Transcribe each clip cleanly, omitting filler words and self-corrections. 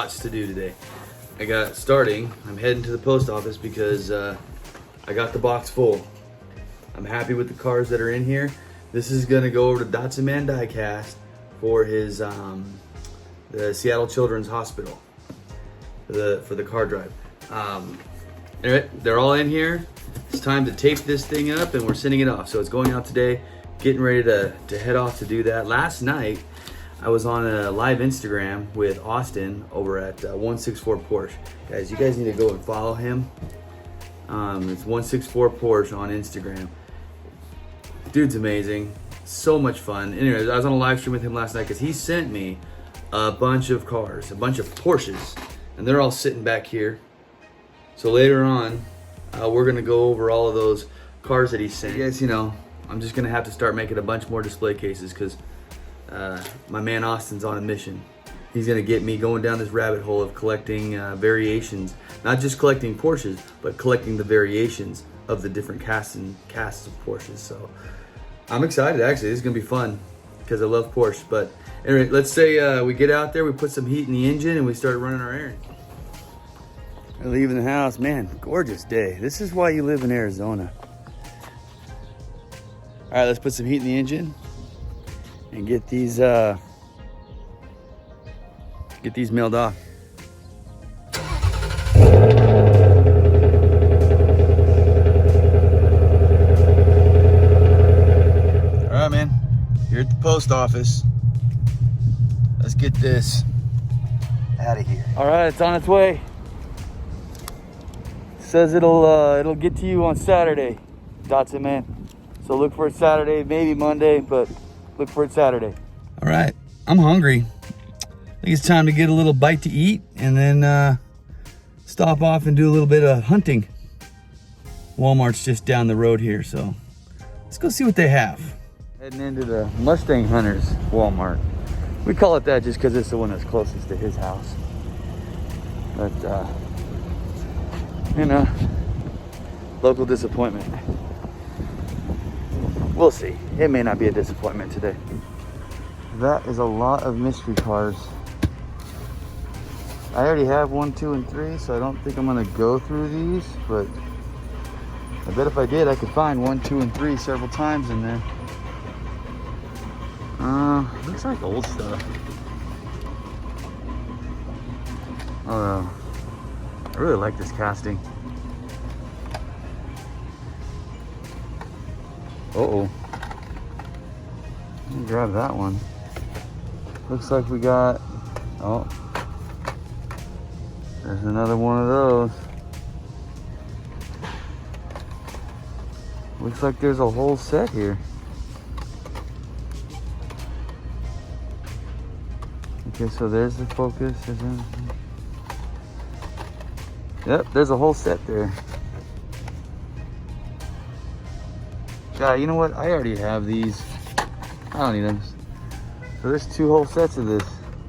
lots to do today. I'm heading to the post office because I got the box full. I'm happy with the cars that are in here. This is gonna go over to Datsun Man Diecast for his the Seattle Children's Hospital for the car drive. Anyway, they're all in here. It's time to tape this thing up and we're sending it off. So it's going out today. Getting ready to head off to do that. Last night I was on a live Instagram with Austin over at 164 Porsche. Guys, you guys need to go and follow him. It's 164 Porsche on Instagram. Dude's amazing. So much fun. Anyways, I was on a live stream with him last night because he sent me a bunch of cars, a bunch of Porsches, and they're all sitting back here. So later on, we're gonna go over all of those cars that he sent. Yes, you know, I'm just gonna have to start making a bunch more display cases because my man Austin's on a mission. He's gonna get me going down this rabbit hole of collecting variations, not just collecting Porsches, but collecting the variations of the different casts of Porsches. So I'm excited, actually. This is gonna be fun because I love Porsche. But anyway, let's say we get out there, we put some heat in the engine and we start running our errands. Leaving the house, man, gorgeous day. This is why you live in Arizona. All right, let's put some heat in the engine and get these mailed off. All right, man, here at the post office. Let's get this out of here. All right, it's on its way. Says it'll get to you on Saturday, Datsun Man. So look for it Saturday, maybe Monday, but look for it Saturday. All right, I'm hungry. I think it's time to get a little bite to eat and then stop off and do a little bit of hunting. Walmart's just down the road here, so let's go see what they have. Heading into the Mustang Hunters Walmart. We call it that just because it's the one that's closest to his house. But you know, local disappointment. We'll see. It may not be a disappointment today. That is a lot of mystery cars. I already have 1, 2, and 3, so I don't think I'm gonna go through these, but I bet if I did, I could find 1, 2, and 3 several times in there. Looks like old stuff. Oh, I really like this casting. Uh-oh. Let me grab that one. Looks like we got, oh, there's another one of those. Looks like there's a whole set here. Okay, so there's the Focus. Yep, there's a whole set there. Yeah, you know what? I already have these. I don't need them. So there's 2 whole sets of this.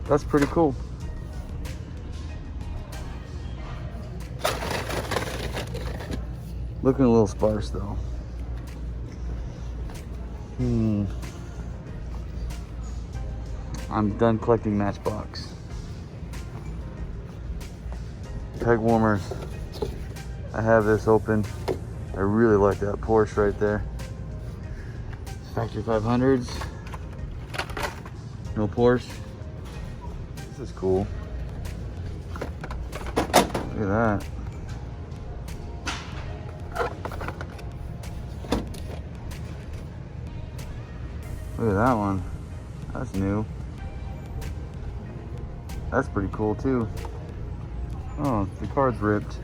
That's pretty cool. Looking a little sparse though. I'm done collecting Matchbox. Peg warmers. I have this open. I really like that Porsche right there. Factory 500s. No Porsche. This is cool. Look at that. Look at that one. That's new. That's pretty cool too. Oh, the card's ripped.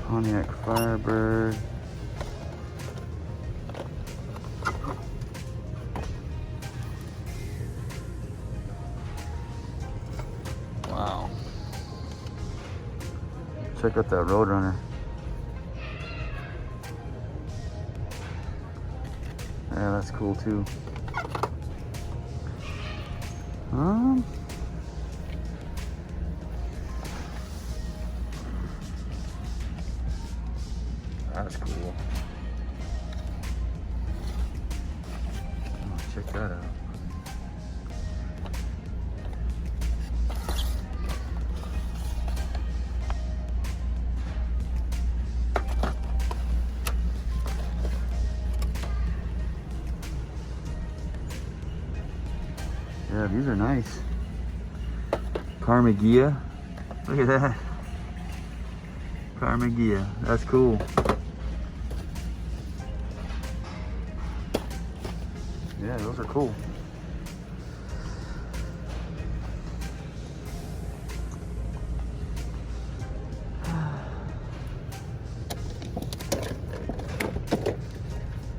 Pontiac Firebird. Wow. Check out that Roadrunner. Yeah, that's cool too. That's cool. Oh, check that out. Yeah, these are nice. Carmagia. Look at that. Carmagia. That's cool. Yeah, those are cool.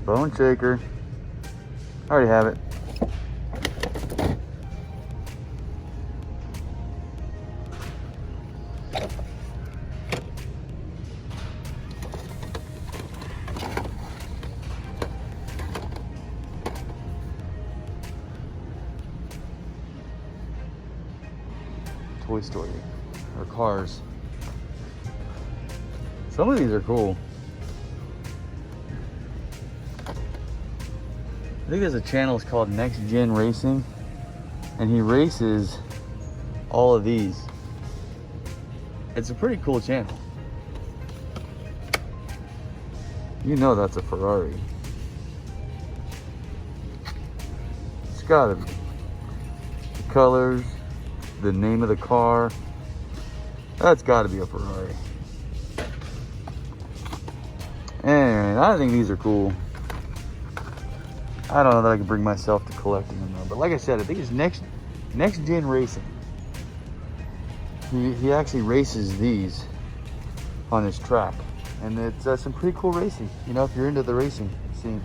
Bone shaker. I already have it. Toy Story or Cars. Some of these are cool. I think there's a channel it's called Next Gen Racing, and he races all of these. It's a pretty cool channel. You know that's a Ferrari. It's gotta be. The colors, the name of the car. That's gotta be a Ferrari. Anyway, I think these are cool. I don't know that I can bring myself to collecting them though. But like I said, I think it's Next Gen Racing. He actually races these on his track. And it's some pretty cool racing, you know, if you're into the racing scene.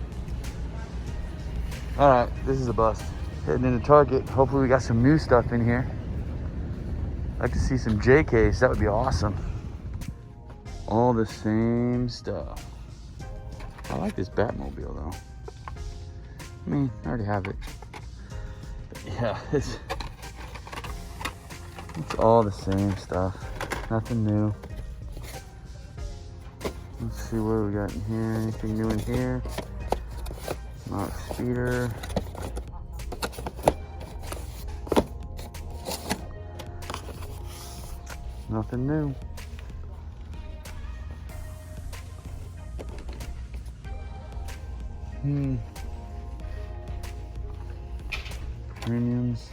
All right, this is a bust. Heading into Target. Hopefully we got some new stuff in here. I'd like to see some JKs, that would be awesome. All the same stuff. I like this Batmobile though. I mean, I already have it. But yeah, it's all the same stuff. Nothing new. Let's see what we got in here. Anything new in here? Not speeder. Nothing new. Premiums.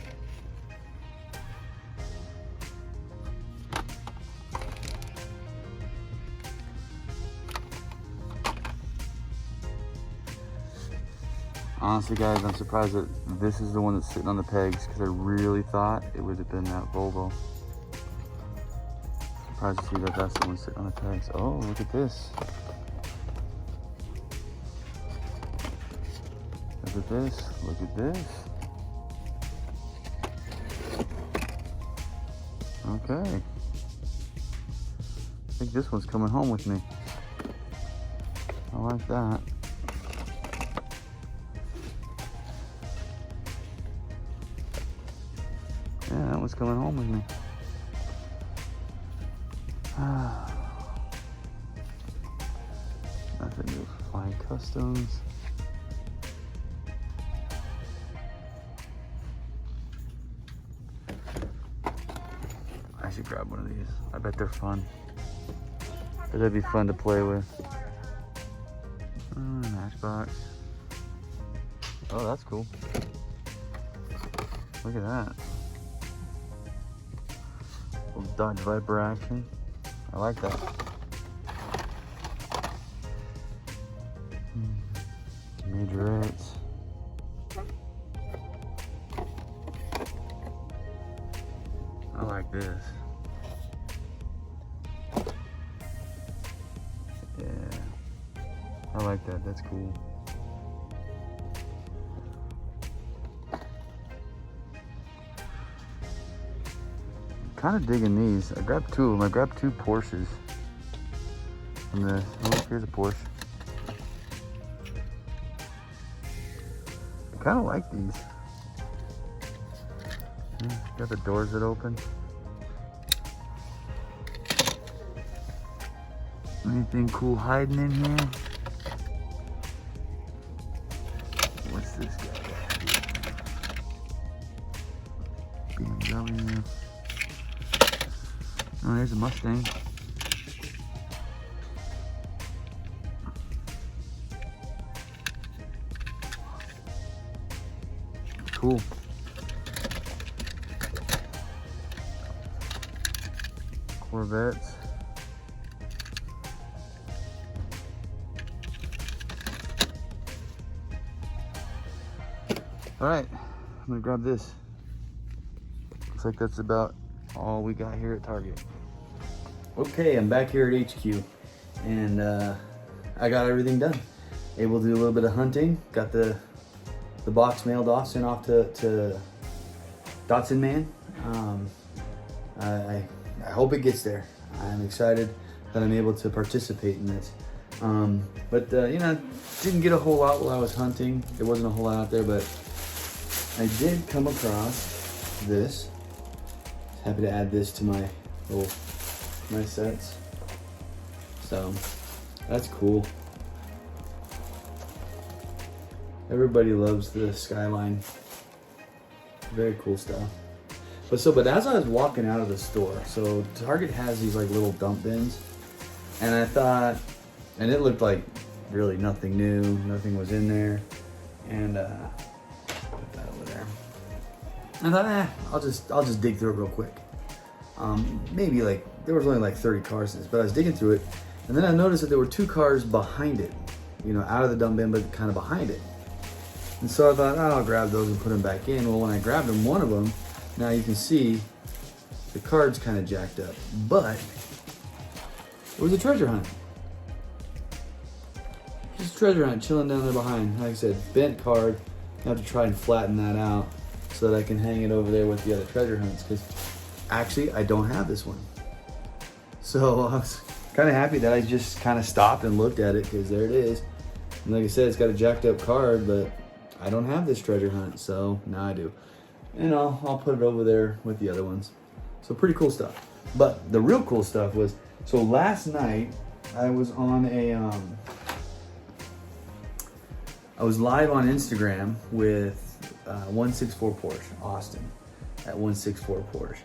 Honestly, guys, I'm surprised that this is the one that's sitting on the pegs because I really thought it would have been that Volvo. Surprised to see that that's the one sitting on the pegs. Oh, look at this. Look at this. Look at this. Okay. I think this one's coming home with me. I like that. Yeah, that one's coming home with me. Nothing new. Flying Customs. I should grab one of these. I bet they're fun. But that'd be fun to play with. Matchbox. Oh, that's cool. Look at that. Little Dodge Viper action. I like that. Majorettes. I like this. Yeah. I like that. That's cool. Kind of digging these. I grabbed two of them. I grabbed two Porsches from the. Oh, here's a Porsche. I kind of like these. Got the doors that open. Anything cool hiding in here? What's this guy? BMW. Oh, there's a Mustang. Cool. Corvettes. All right, I'm gonna grab this. Looks like that's about all we got here at Target. Okay, I'm back here at HQ, and I got everything done. Able to do a little bit of hunting. Got the box mailed off, sent off to Datsun Man. I hope it gets there. I'm excited that I'm able to participate in this. But you know, didn't get a whole lot while I was hunting. There wasn't a whole lot out there, but I did come across this. Happy to add this to my sets. So that's cool. Everybody loves the Skyline. Very cool stuff. But as I was walking out of the store, so Target has these like little dump bins, and I thought, and it looked like really nothing new, nothing was in there, and put that over there. I thought, I'll just dig through it real quick. Maybe like there was only like 30 cars in this, but I was digging through it, and then I noticed that there were 2 cars behind it, you know, out of the dump bin, but kind of behind it. And so I thought, I'll grab those and put them back in. Well, when I grabbed them, one of them, now you can see the card's kind of jacked up, but it was a treasure hunt. Just a treasure hunt chilling down there behind. Like I said, bent card. I have to try and flatten that out so that I can hang it over there with the other treasure hunts, because actually I don't have this one. So I was kind of happy that I just kind of stopped and looked at it, because there it is. And like I said, it's got a jacked up card, but I don't have this treasure hunt, so now I do. And I'll put it over there with the other ones. So pretty cool stuff. But the real cool stuff was, so last night I was on I was live on Instagram with 164 Porsche, Austin, at 164 Porsche.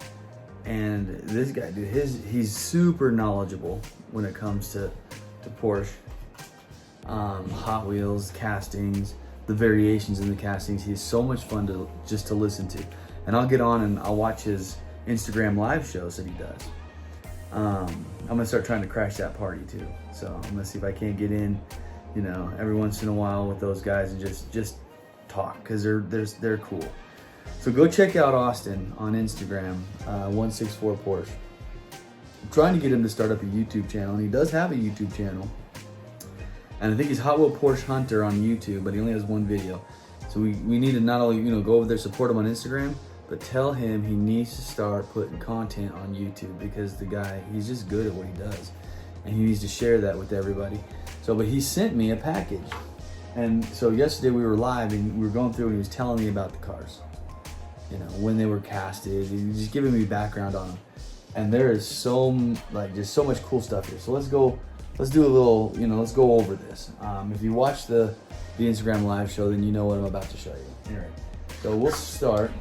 And this guy, dude, he's super knowledgeable when it comes to Porsche, Hot Wheels, castings, the variations in the castings. He's so much fun to listen to. And I'll get on and I'll watch his Instagram live shows that he does. I'm gonna start trying to crash that party too. So I'm gonna see if I can't get in, you know, every once in a while with those guys and just talk, because they're cool. So go check out Austin on Instagram, 164 Porsche. I'm trying to get him to start up a YouTube channel, and he does have a YouTube channel. And I think he's Hot Wheel Porsche Hunter on YouTube, but he only has one video. So we need to not only, you know, go over there, support him on Instagram, but tell him he needs to start putting content on YouTube, because the guy, he's just good at what he does. And he needs to share that with everybody. So, but he sent me a package. And so yesterday we were live and we were going through and he was telling me about the cars. You know, when they were casted, he was just giving me background on them. And there is just so much cool stuff here. So let's do a little, you know, let's go over this. If you watch the Instagram live show, then you know what I'm about to show you. Anyway, so we'll start.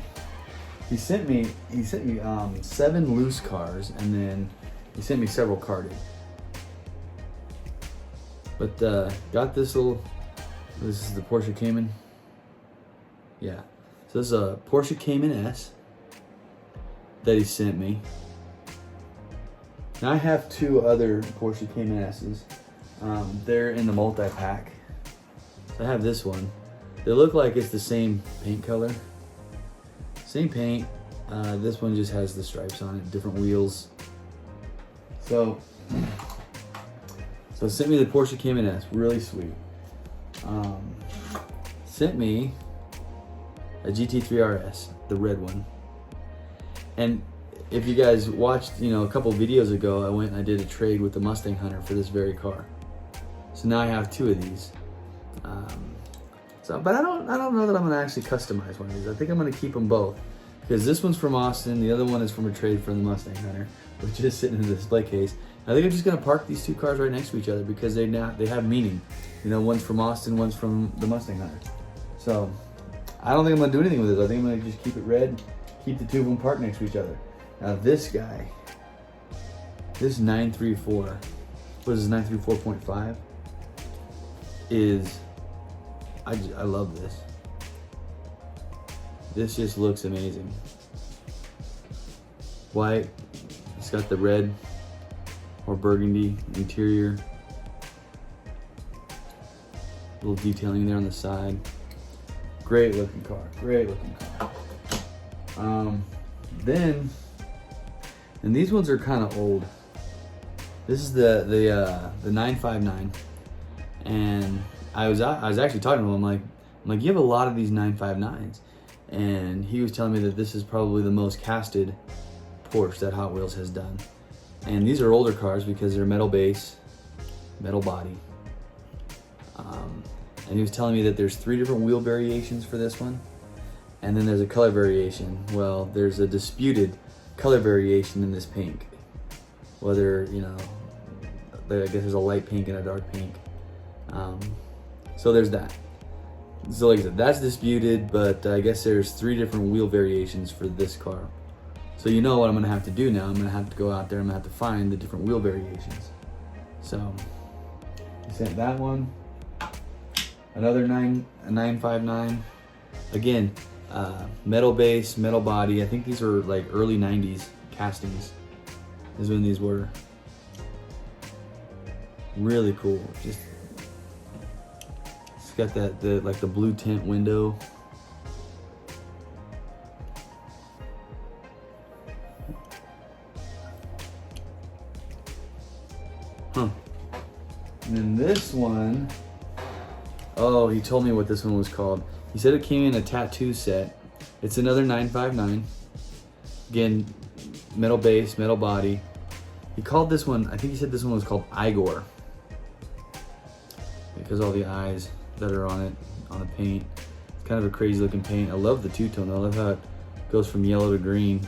He sent me 7 loose cars, and then he sent me several carded. But got this is the Porsche Cayman. Yeah, so this is a Porsche Cayman S that he sent me. Now I have 2 other Porsche Cayman S's. They're in the multi-pack. So I have this one. They look like it's the same paint color. Same paint. This one just has the stripes on it, different wheels. So sent me the Porsche Cayman S, really sweet. Sent me a GT3 RS, the red one. And if you guys watched, you know, a couple videos ago, I went and I did a trade with the Mustang Hunter for this very car. So now I have 2 of these. But I don't know that I'm gonna actually customize one of these. I think I'm gonna keep them both, because this one's from Austin, the other one is from a trade from the Mustang Hunter, which is sitting in the display case. I think I'm just gonna park these 2 cars right next to each other, because they have meaning. You know, one's from Austin, one's from the Mustang Hunter. So I don't think I'm gonna do anything with it. I think I'm gonna just keep it red, keep the 2 of them parked next to each other. Now this guy, this 934, what is this, 934.5, is, I love this. This just looks amazing. White, it's got the red or burgundy interior. Little detailing there on the side. Great looking car, great looking car. And these ones are kind of old. This is the 959, and I was actually talking to him. I'm like, you have a lot of these 959s, and he was telling me that this is probably the most casted Porsche that Hot Wheels has done. And these are older cars because they're metal base, metal body. And he was telling me that there's 3 different wheel variations for this one, and then there's a color variation. Well, there's a disputed color variation in this pink. Whether, you know, I guess there's a light pink and a dark pink. So there's that. So like I said, that's disputed, but I guess there's 3 different wheel variations for this car. So you know what I'm gonna have to do now. I'm gonna have to go out there, I'm gonna have to find the different wheel variations. So, I sent that one. Another 959. Again, metal base, metal body. I think these are like early 90s castings is when these were. Really cool. Just, it's got that like the blue tint window. Huh. And then this one, oh, he told me what this one was called. He said it came in a tattoo set. It's another 959. Again, metal base, metal body. He called this one, I think he said this one was called Igor, because all the eyes that are on it, on the paint. It's kind of a crazy looking paint. I love the two-tone. I love how it goes from yellow to green.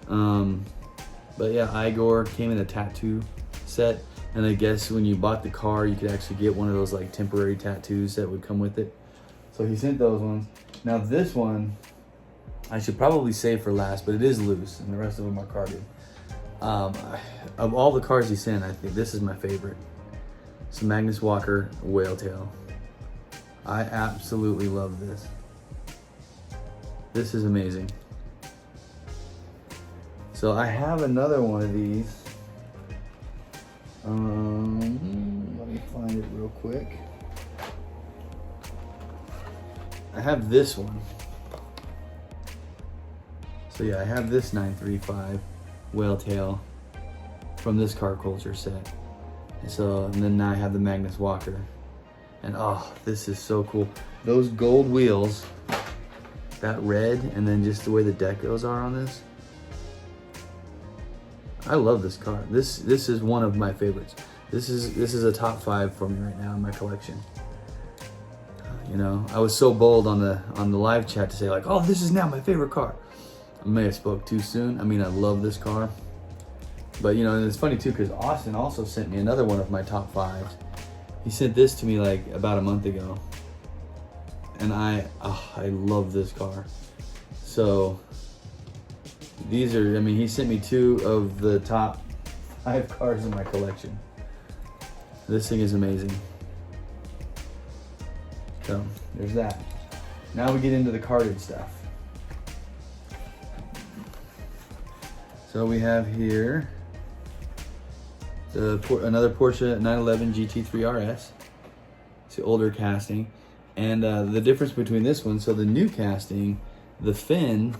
But yeah, Igor came in a tattoo set. And I guess when you bought the car, you could actually get one of those like temporary tattoos that would come with it. So he sent those ones. Now this one, I should probably save for last, but it is loose, and the rest of them are carded. Of all the cars he sent, I think this is my favorite. It's a Magnus Walker whale tail. I absolutely love this. This is amazing. So I have another one of these. Let me find it real quick. I have this one. So yeah, I have this 935 whale tail from this car culture set. And then now I have the Magnus Walker. And oh, this is so cool. Those gold wheels, that red, and then just the way the decos are on this. I love this car. This is one of my favorites. This is a top 5 for me right now in my collection. You know, I was so bold on the live chat to say like, oh, this is now my favorite car. I may have spoke too soon. I mean, I love this car. But you know, and it's funny too, because Austin also sent me another one of my top 5s. He sent this to me like about a month ago. And I love this car. So these are, I mean, he sent me 2 of the top 5 cars in my collection. This thing is amazing. So there's that. Now we get into the carded stuff. So we have here another Porsche 911 GT3 RS. It's the older casting. And the difference between this one, so the new casting, the fin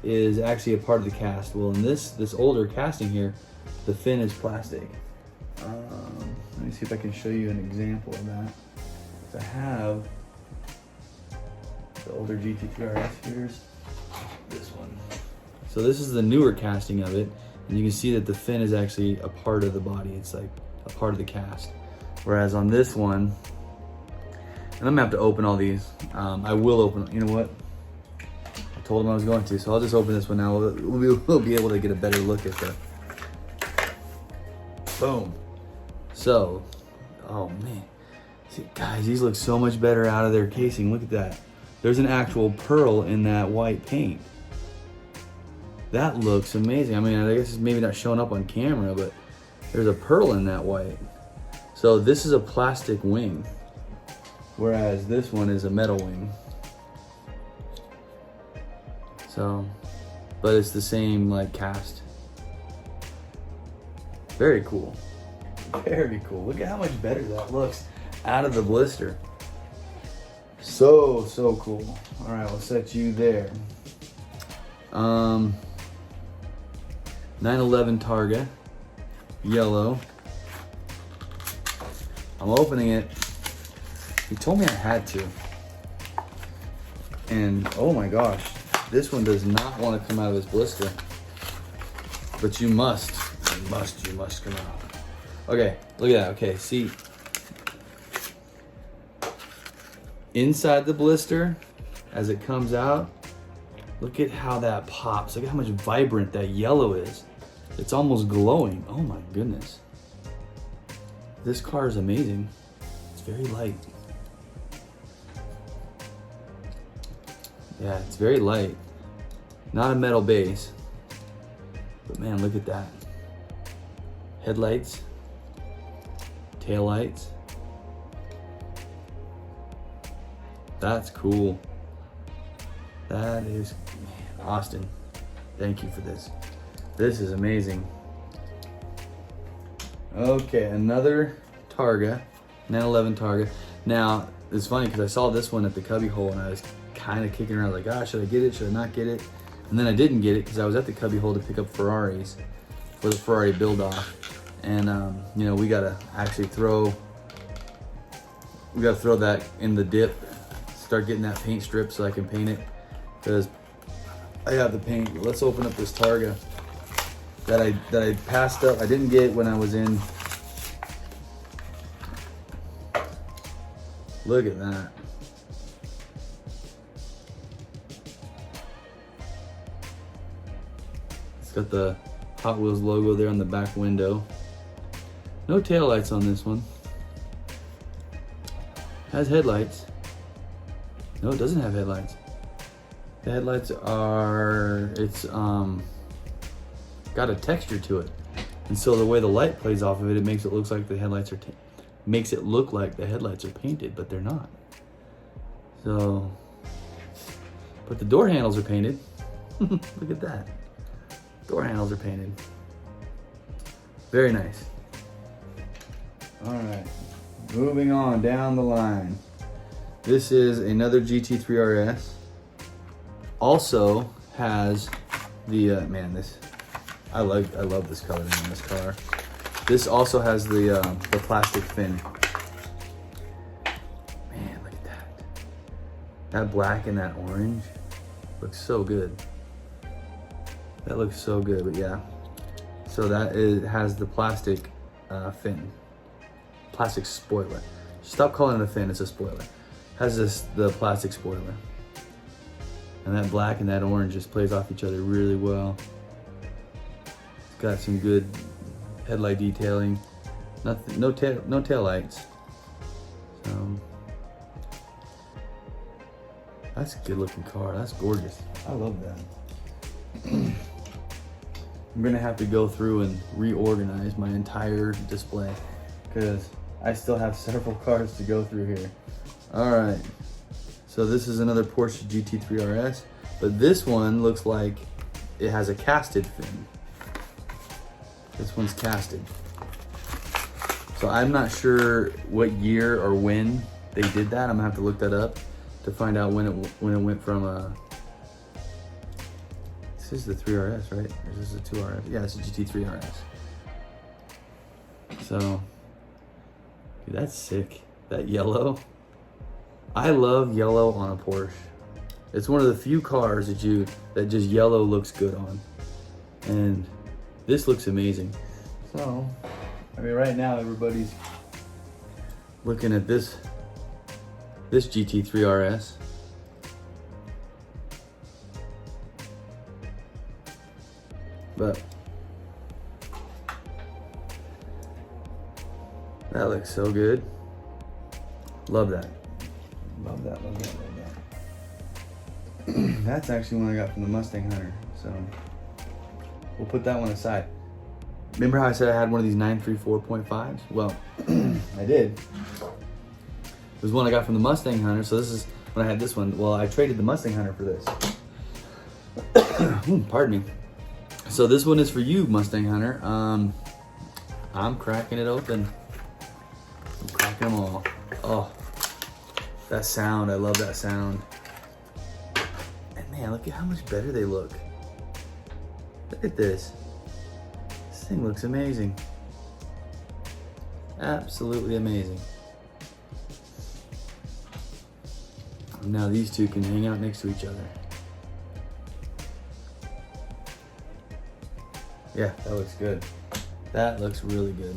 is actually a part of the cast. Well, in this older casting here, the fin is plastic. Let me see if I can show you an example of that. So I have the older GT3 RS. Here's this one. So this is the newer casting of it, and you can see that the fin is actually a part of the body. It's like a part of the cast. Whereas on this one, and I'm gonna have to open all these. I will open, you know what? I told him I was going to, so I'll just open this one now. We'll be able to get a better look at the, boom. So, oh man. See, guys, these look so much better out of their casing. Look at that. There's an actual pearl in that white paint. That looks amazing. I mean, I guess it's maybe not showing up on camera, but there's a pearl in that white. So this is a plastic wing, whereas this one is a metal wing. So, but it's the same like cast. Very cool. Very cool. Look at how much better that looks out of the blister. So cool. All right, we'll set you there. 911 Targa, yellow. I'm opening it. He told me I had to. And oh my gosh, this one does not want to come out of this blister. But you must come out. Okay, look at that. Okay, see. Inside the blister, as it comes out, look at how that pops. Look at how much vibrant that yellow is. It's almost glowing. Oh my goodness. This car is amazing. It's very light. Yeah, it's very light. Not a metal base. But man, look at that. Headlights. Taillights. That's cool. That is, man, Austin, thank you for this. This is amazing. Okay, another Targa, 911 Targa. Now, it's funny because I saw this one at the cubby hole and I was kind of kicking around like, should I get it? Should I not get it? And then I didn't get it because I was at the cubby hole to pick up Ferraris for the Ferrari build off. And, you know, we gotta actually throw that in the dip, start getting that paint strip so I can paint it. Because I have the paint. Let's open up this Targa that I passed up. I didn't get when I was in. Look at that. It's got the Hot Wheels logo there on the back window. No taillights on this one. Has headlights. No, it doesn't have headlights. The headlights are, it's got a texture to it. And so the way the light plays off of it, it makes it look like the headlights are painted, but they're not. So, but the door handles are painted. Look at that. Door handles are painted. Very nice. All right, moving on down the line. This is another GT3 RS. Also has the I love this coloring on this car. This also has the plastic fin. Man, look at that. That black and that orange looks so good. That looks so good, but yeah. So has the plastic fin, plastic spoiler. Stop calling it a fin, it's a spoiler. Has the plastic spoiler. And that black and that orange just plays off each other really well. It's got some good headlight detailing. No tail lights. So that's a good looking car. That's gorgeous. I love that. I'm gonna have to go through and reorganize my entire display because I still have several cars to go through here. All right, so this is another Porsche GT3 RS, but this one looks like it has a casted fin. This one's casted. So I'm not sure what year or when they did that. I'm gonna have to look that up to find out when it went from a. This is the 3RS, right? Or is this a 2RS? Yeah, it's a GT3 RS. So, dude, that's sick. That yellow. I love yellow on a Porsche. It's one of the few cars that just yellow looks good on. And this looks amazing. So, I mean, right now everybody's looking at this GT3 RS. But that looks so good. Love that. Love that. That's actually one I got from the Mustang Hunter. So we'll put that one aside. Remember how I said I had one of these 934.5s? Well, I did. It was one I got from the Mustang Hunter. So this is when I had this one. Well, I traded the Mustang Hunter for this. Pardon me. So this one is for you, Mustang Hunter. I'm cracking it open. I'm cracking them all. Oh, that sound, I love that sound. And man, look at how much better they look. Look at this. This thing looks amazing. Absolutely amazing. Now these two can hang out next to each other. Yeah, that looks good. That looks really good.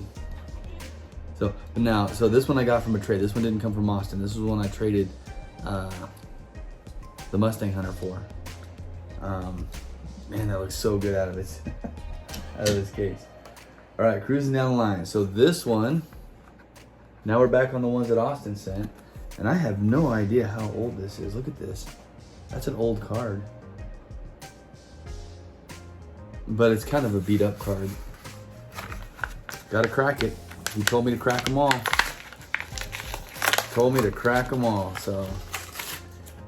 So now, this one I got from a trade. This one didn't come from Austin. This was one I traded the Mustang Hunter for. Man, that looks so good out of it, out of this case. All right, cruising down the line. So this one, now we're back on the ones that Austin sent, and I have no idea how old this is. Look at this. That's an old card. But it's kind of a beat up card. Gotta crack it. He told me to crack them all. Told me to crack them all. So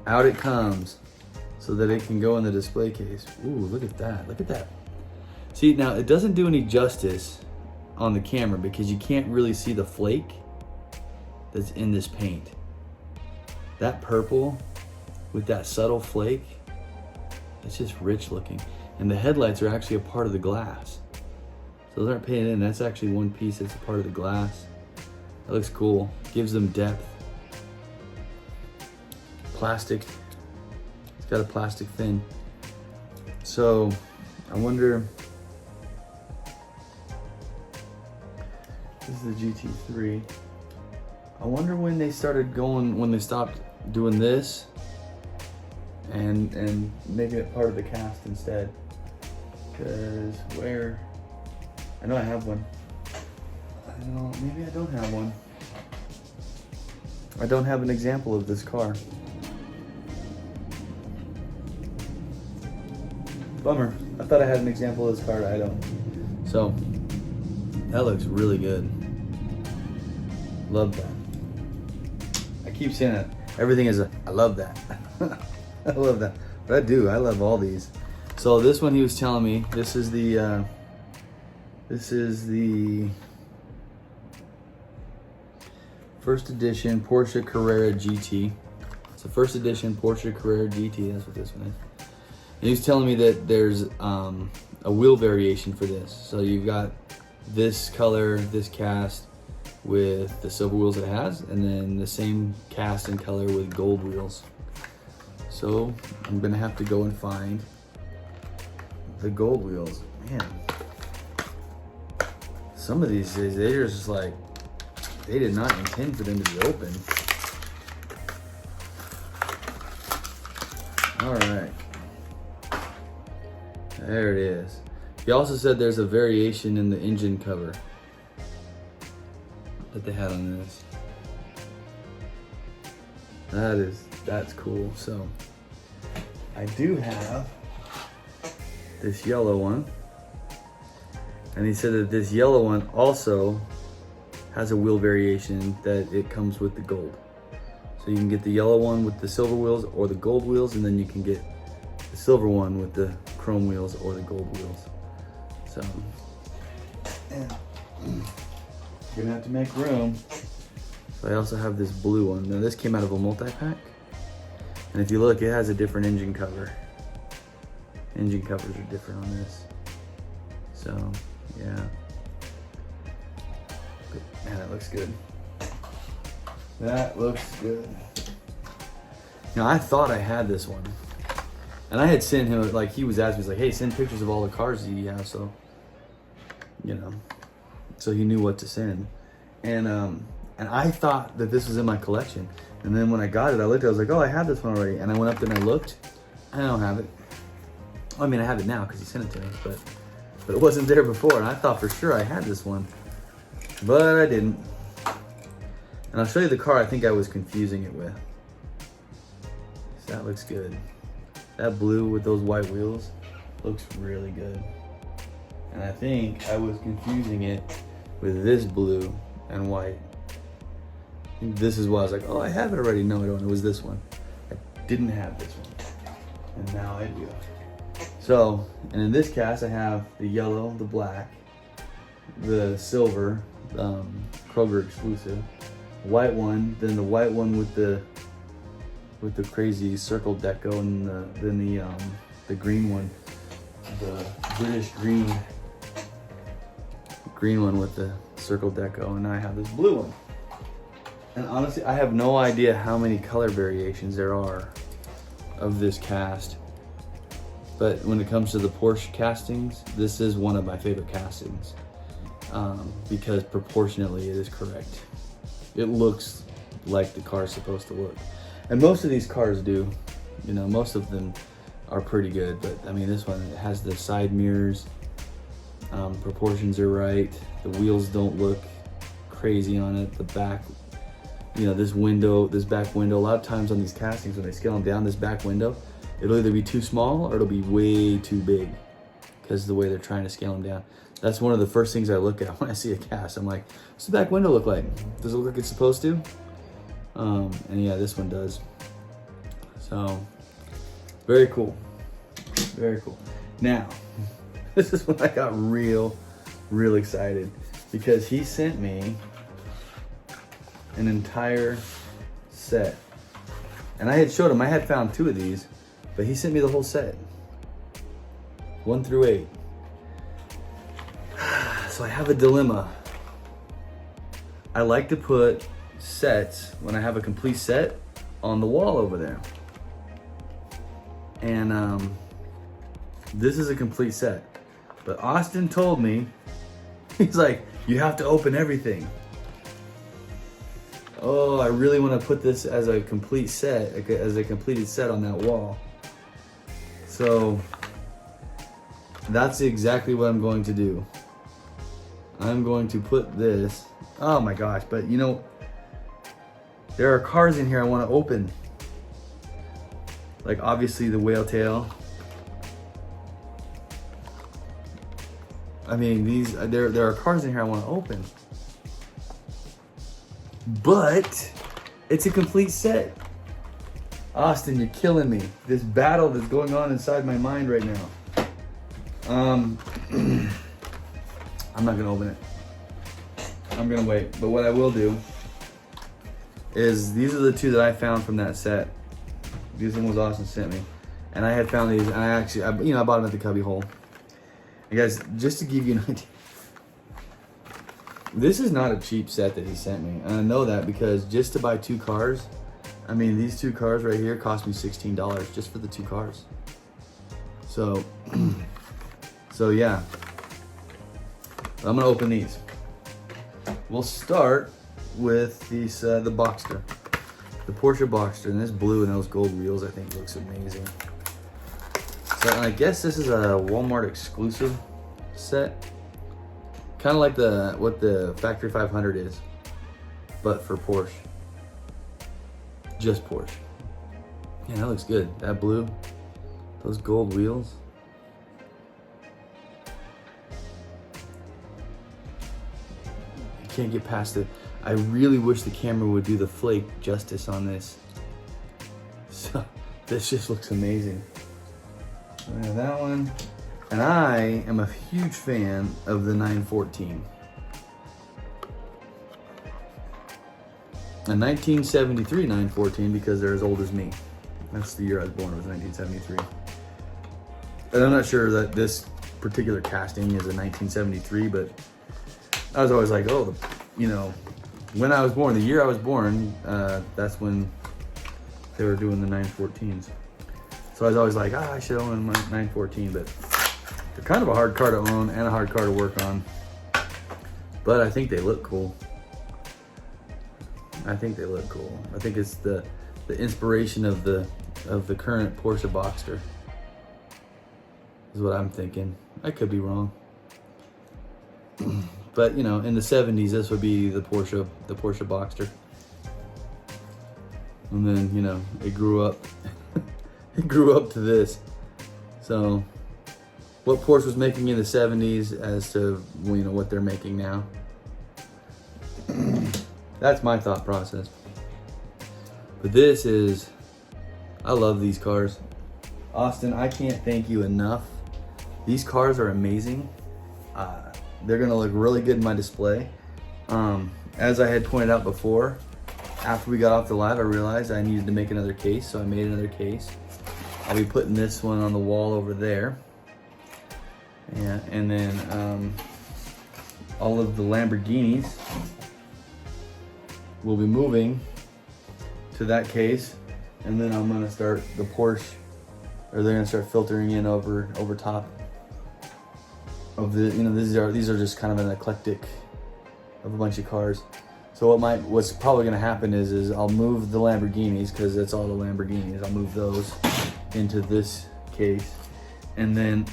out it comes so that it can go in the display case. Ooh, look at that. Look at that. See, now it doesn't do any justice on the camera because you can't really see the flake that's in this paint. That purple with that subtle flake, it's just rich looking. And the headlights are actually a part of the glass. So those aren't painted in, that's actually one piece that's a part of the glass. That looks cool, gives them depth. Plastic, it's got a plastic fin. So, I wonder, this is the GT3. I wonder when they started going, when they stopped doing this and making it part of the cast instead. Because where, I know I have one. I don't know, maybe I don't have one. I don't have an example of this car. Bummer. I thought I had an example of this car, I don't. So, that looks really good. Love that. I keep saying that. Everything is I love that. I love that. But I do, I love all these. So this one he was telling me, this is the first edition Porsche Carrera GT. It's a first edition Porsche Carrera GT, that's what this one is. And he was telling me that there's a wheel variation for this. So you've got this color, this cast with the silver wheels it has, and then the same cast and color with gold wheels. So I'm gonna have to go and find the gold wheels. Man, some of these days, they're just like, they did not intend for them to be open. All right, there it is. He also said there's a variation in the engine cover that they had on this. That's cool. So I do have this yellow one, and he said that this yellow one also has a wheel variation that it comes with the gold. So you can get the yellow one with the silver wheels or the gold wheels, and then you can get the silver one with the chrome wheels or the gold wheels. So yeah, you're gonna have to make room. So I also have this blue one. Now this came out of a multi-pack, and if you look, it has a different engine cover. Engine covers are different on this. So yeah, but, man, that looks good. That looks good. Now I thought I had this one, and I had sent him, like, he was asking me, he's like, hey, send pictures of all the cars that you have, so, you know, so he knew what to send. And I thought that this was in my collection. And then when I got it, I looked, I was like, oh, I have this one already. And I went up there and I looked, I don't have it. I mean, I have it now because he sent it to me, but it wasn't there before. And I thought for sure I had this one, but I didn't. And I'll show you the car I think I was confusing it with. So that looks good. That blue with those white wheels looks really good. And I think I was confusing it with this blue and white. This is why I was like, oh, I have it already. No, I don't. It was this one. I didn't have this one, and now I do. So, and in this cast, I have the yellow, the black, the silver, Kroger exclusive. White one, then the white one with the crazy circle deco, and then the green one, the British green one with the circle deco, and I have this blue one. And honestly, I have no idea how many color variations there are of this cast. But when it comes to the Porsche castings, this is one of my favorite castings, because proportionately it is correct. It looks like the car is supposed to look. And most of these cars do, you know, most of them are pretty good. But I mean, this one, it has the side mirrors, proportions are right. The wheels don't look crazy on it. The back, you know, this back window, a lot of times on these castings, when they scale them down, this back window, it'll either be too small or it'll be way too big because of the way they're trying to scale them down. That's one of the first things I look at when I see a cast. I'm like, what's the back window look like? Does it look like it's supposed to? And yeah, this one does. So, very cool. Very cool. Now, this is when I got real excited, because he sent me an entire set. And I had showed him, I had found 2 of these, but he sent me the whole set. 1 through 8. So I have a dilemma. I like to put sets, when I have a complete set, on the wall over there. And this is a complete set. But Austin told me, he's like, you have to open everything. Oh, I really want to put this as a complete set, as a completed set on that wall. So that's exactly what I'm going to do. I'm going to put this, oh my gosh, but you know, there are cars in here I want to open. Like obviously the whale tail. I mean, there are cars in here I want to open. But it's a complete set. Austin, you're killing me. This battle that's going on inside my mind right now. I'm not gonna open it. I'm gonna wait. But what I will do is, these are the 2 that I found from that set. These ones Austin sent me, and I had found these, and I bought them at the cubby hole. And guys, just to give you an idea, this is not a cheap set that he sent me, and I know that because just to buy 2 cars, I mean, these 2 cars right here cost me $16 just for the 2 cars. So, so yeah. I'm gonna open these. We'll start with these, the Boxster, the Porsche Boxster, and this blue and those gold wheels I think looks amazing. So I guess this is a Walmart exclusive set, kind of like what the Factory 500 is, but for Porsche, just Porsche. Yeah, that looks good. That blue, those gold wheels. Can't get past it. I really wish the camera would do the flake justice on this. So this just looks amazing. We have that one, and I am a huge fan of the 914. A 1973 914, because they're as old as me. That's the year I was born, was 1973. And I'm not sure that this particular casting is a 1973, but I was always like, oh, you know, when I was born, the year I was born, that's when they were doing the 914s. So I was always like, I should own my 914, but they're kind of a hard car to own and a hard car to work on. But I think they look cool. I think they look cool. I think it's the inspiration of the current Porsche Boxster is what I'm thinking. I could be wrong. But you know, in the 70s, this would be the Porsche Boxster. And then, you know, it grew up. It grew up to this. So, what Porsche was making in the 70s as to, you know, what they're making now. That's my thought process. But this is, I love these cars. Austin, I can't thank you enough. These cars are amazing. they're gonna look really good in my display. As I had pointed out before, after we got off the live, I realized I needed to make another case, so I made another case. I'll be putting this one on the wall over there. Yeah, and then all of the Lamborghinis will be moving to that case, and then I'm gonna start the Porsche, or they're gonna start filtering in over top of the, you know, these are just kind of an eclectic of a bunch of cars. So what's probably gonna happen is I'll move the Lamborghinis, because that's all the Lamborghinis. I'll move those into this case, and then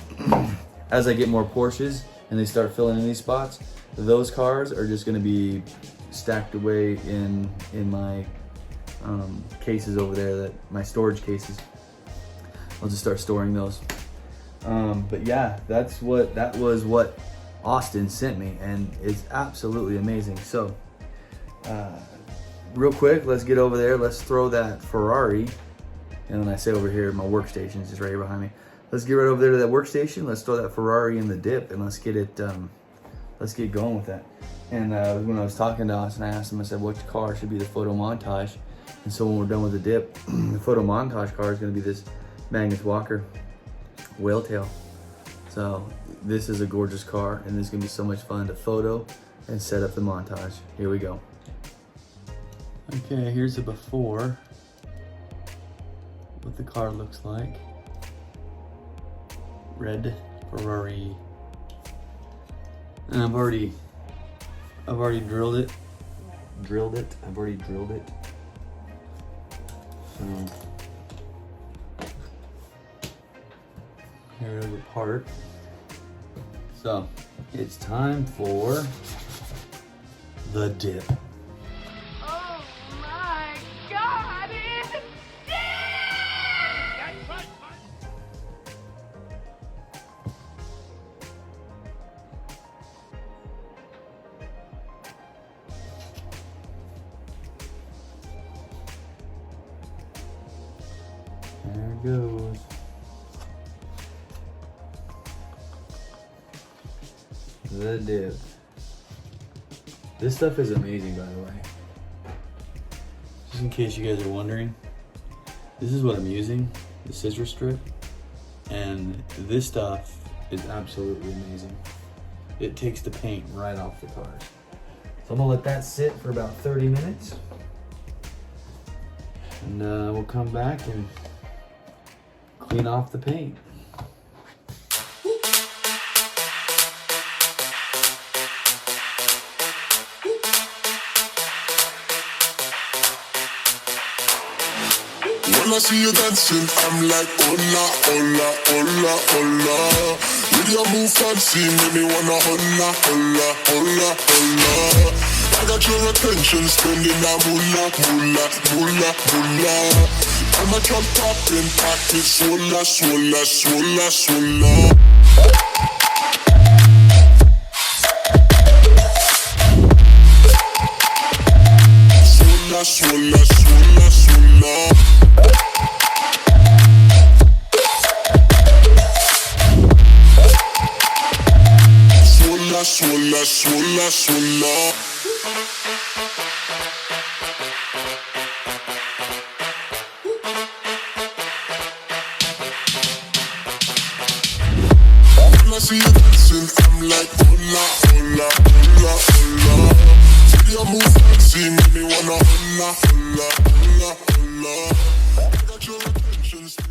as I get more Porsches and they start filling in these spots, those cars are just gonna be stacked away in my cases over there, my storage cases. I'll just start storing those. But yeah, that was what Austin sent me, and it's absolutely amazing. So real quick, let's get over there. Let's throw that Ferrari, and when I say over here, my workstation is just right here behind me. Let's get right over there to that workstation. Let's throw that Ferrari in the dip, and let's get going with that. And when I was talking to Austin, I asked him, I said, which car should be the photo montage? And so when we're done with the dip, the photo montage car is gonna be this Magnus Walker Whaletail. So this is a gorgeous car, and this is gonna be so much fun to photo and set up the montage. Here we go. Okay, here's the before, what the car looks like. Red Ferrari. And I've already drilled it. I've already drilled it. So here's the part. So it's time for the dip. Oh my God! It's There it goes. The dip. This stuff is amazing, by the way. Just in case you guys are wondering, this is what I'm using, the scissor strip, and this stuff is absolutely amazing. It takes the paint right off the cars. So I'm gonna let that sit for about 30 minutes, and we'll come back and clean off the paint. When I see you dancing, I'm like, hola, hola, hola, hola. With your move fancy, make me wanna hola, hola, hola, hola. I got your attention, spending that moolah, moolah, moolah, moolah. I'm a drop popping, pocket, swola, swola, swola, swola. Swola, swola, swola, swola. Swola, swola, swola. When I see you dancing, I'm like, hola, hola, hola, hola. With your move fancy, make me wanna hola, hola, hola, hola. I got your attention.